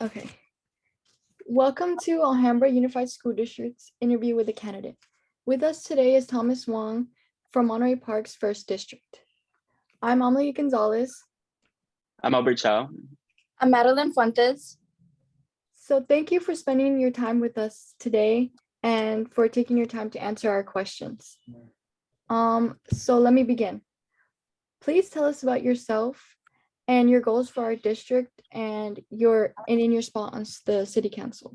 Okay. Welcome to Alhambra Unified School District's interview with a candidate. With us today is Thomas Wong from Monterey Park's 1st District. I'm Amelie Gonzalez. I'm Albert Chow. I'm Madeline Fuentes. So thank you for spending your time with us today and for taking your time to answer our questions. So let me begin. Please tell us about yourself and your goals for our district and in your spot on the city council.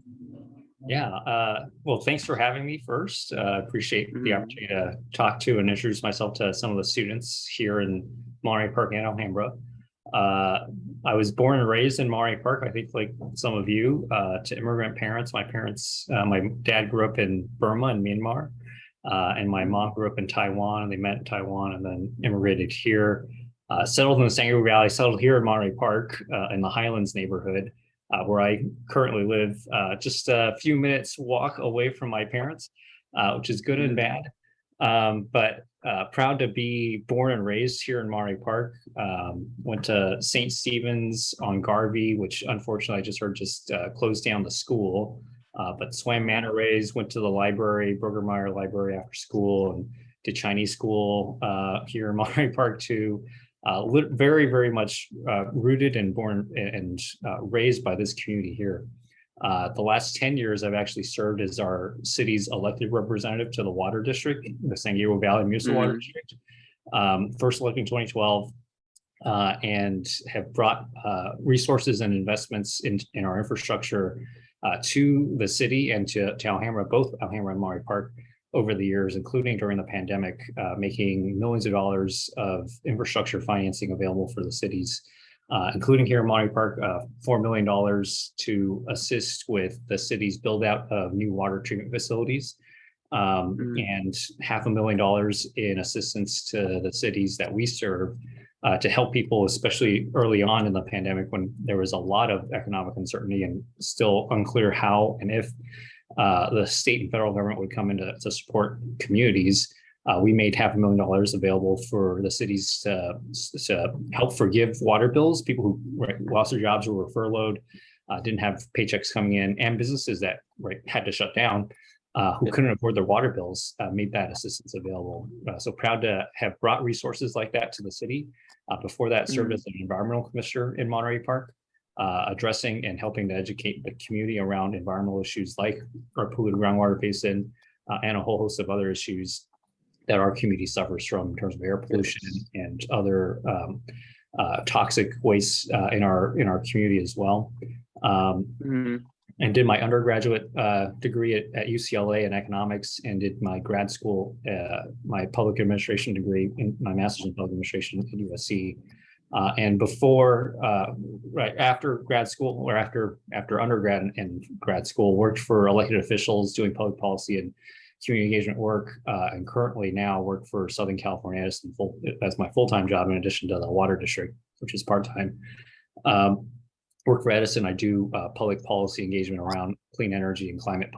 Yeah, well, thanks for having me first. Appreciate the opportunity to talk to and introduce myself to some of the students here in Monterey Park and Alhambra. I was born and raised in Monterey Park, I think like some of you, to immigrant parents. My dad grew up in Burma and Myanmar, and my mom grew up in Taiwan, and they met in Taiwan and then immigrated here. Settled in the San Gabriel Valley, settled here in Monterey Park in the Highlands neighborhood, where I currently live, just a few minutes walk away from my parents, which is good and bad. But proud to be born and raised here in Monterey Park. Went to St. Stephen's on Garvey, which unfortunately I just heard closed down the school. But swam manta rays, went to the library, Burgermeyer Library after school, and did Chinese school here in Monterey Park too. Very, very much rooted and born and raised by this community here. The last 10 years, I've actually served as our city's elected representative to the water district, the San Gabriel Valley Municipal Water District. First elected in 2012, and have brought resources and investments in our infrastructure to the city and to Alhambra, both Alhambra and Monterey Park, over the years, including during the pandemic, making millions of dollars of infrastructure financing available for the cities, including here in Monterey Park, $4 million to assist with the city's build out of new water treatment facilities, and $500,000 in assistance to the cities that we serve to help people, especially early on in the pandemic when there was a lot of economic uncertainty and still unclear how and if the state and federal government would come in to support communities. We made $500,000 available for the cities to help forgive water bills, people who lost their jobs or were furloughed, didn't have paychecks coming in, and businesses that had to shut down, who couldn't afford their water bills, made that assistance available. So proud to have brought resources like that to the city. Before that, served as an environmental commissioner in Monterey Park, addressing and helping to educate the community around environmental issues like our polluted groundwater basin, and a whole host of other issues that our community suffers from in terms of air pollution and other toxic wastes in our community as well. And did my undergraduate degree at UCLA in economics, and did my grad school, my public administration degree, in my master's in public administration at USC. And before, right after grad school, or after undergrad and grad school, worked for elected officials doing public policy and community engagement work, and currently now work for Southern California Edison as my full-time job, in addition to the water district, which is part-time. Work for Edison, I do public policy engagement around clean energy and climate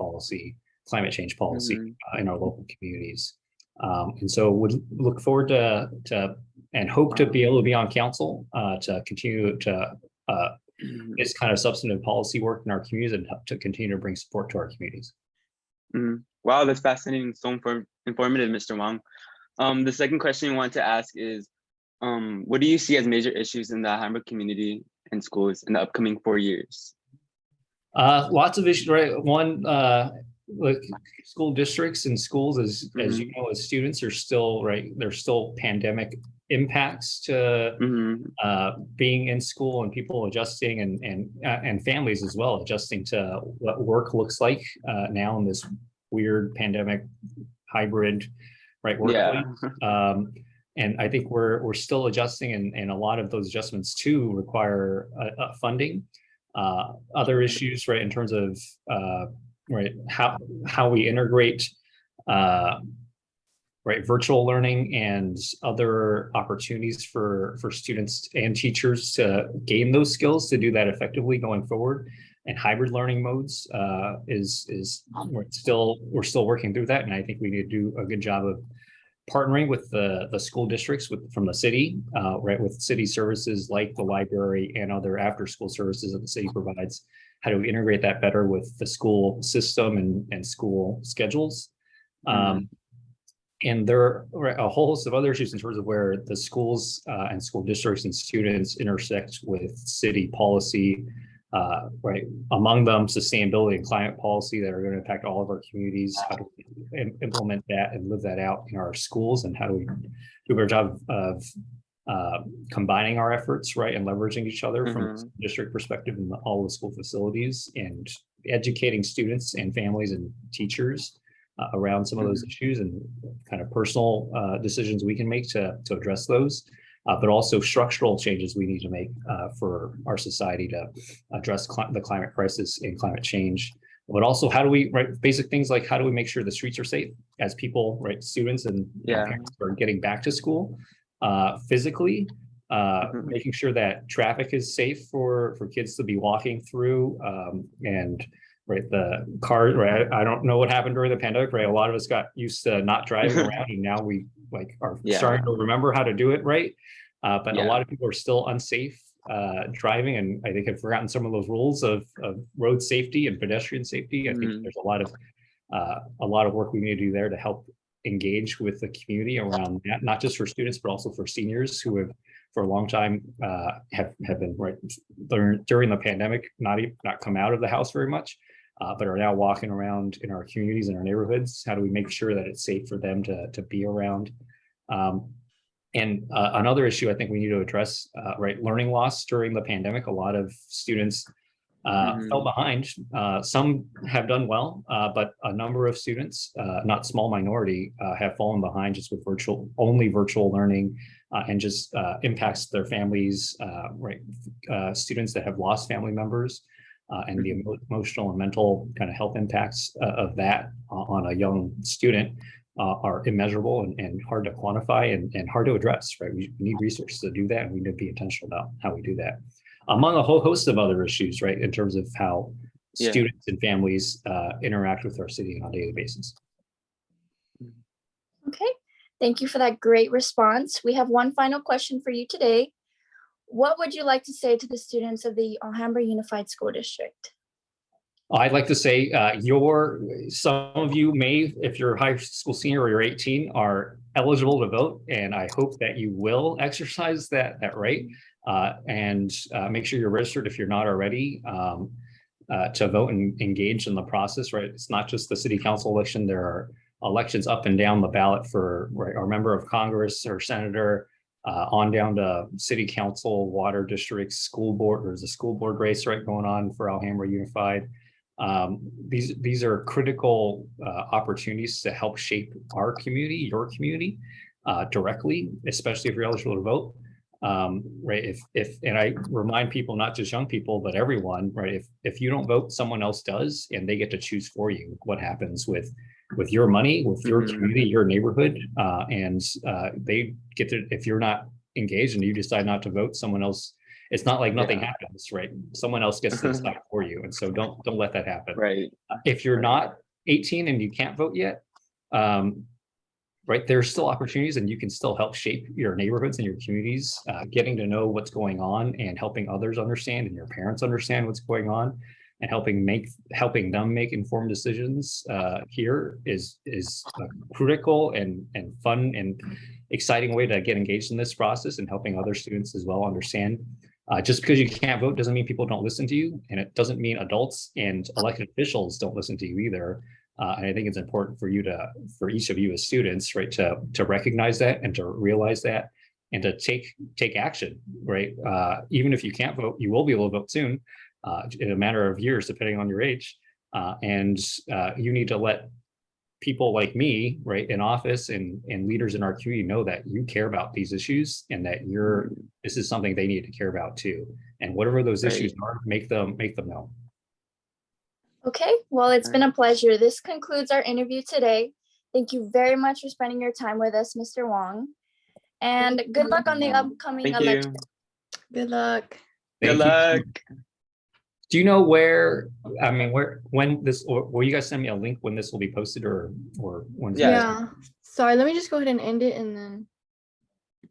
change policy in our local communities. And so would look forward to and hope to be able to be on council to continue to this kind of substantive policy work in our communities and to continue to bring support to our communities. Wow, that's fascinating, so informative, Mr. Wong. The second question I want to ask is, what do you see as major issues in the Alhambra community and schools in the upcoming 4 years? Lots of issues, right? One, like school districts and schools, as you know, as students are still, there's still pandemic impacts to being in school, and people adjusting, and families as well adjusting to what work looks like now in this weird pandemic hybrid workplace. And I think we're still adjusting, and a lot of those adjustments too require funding. Other issues, in terms of how we integrate virtual learning and other opportunities for students and teachers to gain those skills to do that effectively going forward. And hybrid learning modes we're still working through that, and I think we need to do a good job of partnering with the school districts from the city, right, with city services like the library and other after-school services that the city provides. How do we integrate that better with the school system and school schedules? And there are a whole host of other issues in terms of where the schools and school districts and students intersect with city policy, right? Among them, sustainability and climate policy that are going to impact all of our communities. How do we implement that and live that out in our schools? And how do we do a better job of combining our efforts, right? And leveraging each other from a district perspective in all the school facilities, and educating students and families and teachers around some of those issues, and kind of personal decisions we can make to address those, but also structural changes we need to make for our society to address the climate crisis and climate change. But also, how do we, right, basic things like how do we make sure the streets are safe as people, right, students and parents are getting back to school physically, making sure that traffic is safe for kids to be walking through, and right, the car, right, I don't know what happened during the pandemic, right? A lot of us got used to not driving around, and now we like are starting to remember how to do it right. But a lot of people are still unsafe driving, and I think have forgotten some of those rules of road safety and pedestrian safety. I think there's a lot of work we need to do there to help engage with the community around that, not just for students, but also for seniors who have for a long time have been right during the pandemic, not come out of the house very much, but are now walking around in our communities and our neighborhoods. How do we make sure that it's safe for them to be around? And another issue I think we need to address, right, learning loss during the pandemic. A lot of students fell behind. Some have done well, but a number of students, not small minority, have fallen behind just with virtual learning, and just impacts their families, right? Students that have lost family members, and the emotional and mental kind of health impacts of that on a young student are immeasurable and hard to quantify and hard to address, right? We need resources to do that, and we need to be intentional about how we do that. Among a whole host of other issues, right, in terms of how students and families interact with our city on a daily basis. Okay, thank you for that great response. We have one final question for you today. What would you like to say to the students of the Alhambra Unified School District? I'd like to say some of you may, if you're a high school senior or you're 18, are eligible to vote, and I hope that you will exercise that right, and make sure you're registered if you're not already, to vote and engage in the process, right? It's not just the city council election. There are elections up and down the ballot for our member of Congress or senator, on down to city council, water districts, school board. There's a school board race right going on for Alhambra Unified. These are critical opportunities to help shape our community, your community, directly, especially if you're eligible to vote. Right, and I remind people, not just young people, but everyone, right, if you don't vote, someone else does, and they get to choose for you what happens with your money, with your community, your neighborhood, and they get to, if you're not engaged and you decide not to vote, someone else, it's not like nothing happens, right? Someone else gets to decide for you, and so don't let that happen. Right. If you're not 18 and you can't vote yet, right, there's still opportunities, and you can still help shape your neighborhoods and your communities, getting to know what's going on and helping others understand, and your parents understand what's going on, and helping them make informed decisions here is a critical and fun and exciting way to get engaged in this process, and helping other students as well understand. Just because you can't vote doesn't mean people don't listen to you, and it doesn't mean adults and elected officials don't listen to you either. And I think it's important for for each of you as students, right, to recognize that and to realize that, and to take action, right? Even if you can't vote, you will be able to vote soon, in a matter of years, depending on your age. And you need to let people like me, right, in office and leaders in our community know that you care about these issues, and that this is something they need to care about too. And whatever those issues are, make them known. Okay, well, it's been a pleasure. This concludes our interview today. Thank you very much for spending your time with us, Mr. Wong. And good luck on the upcoming election. Good luck. Good luck. Do you know when this, or will you guys send me a link when this will be posted, or when? Yeah. Sorry, let me just go ahead and end it and then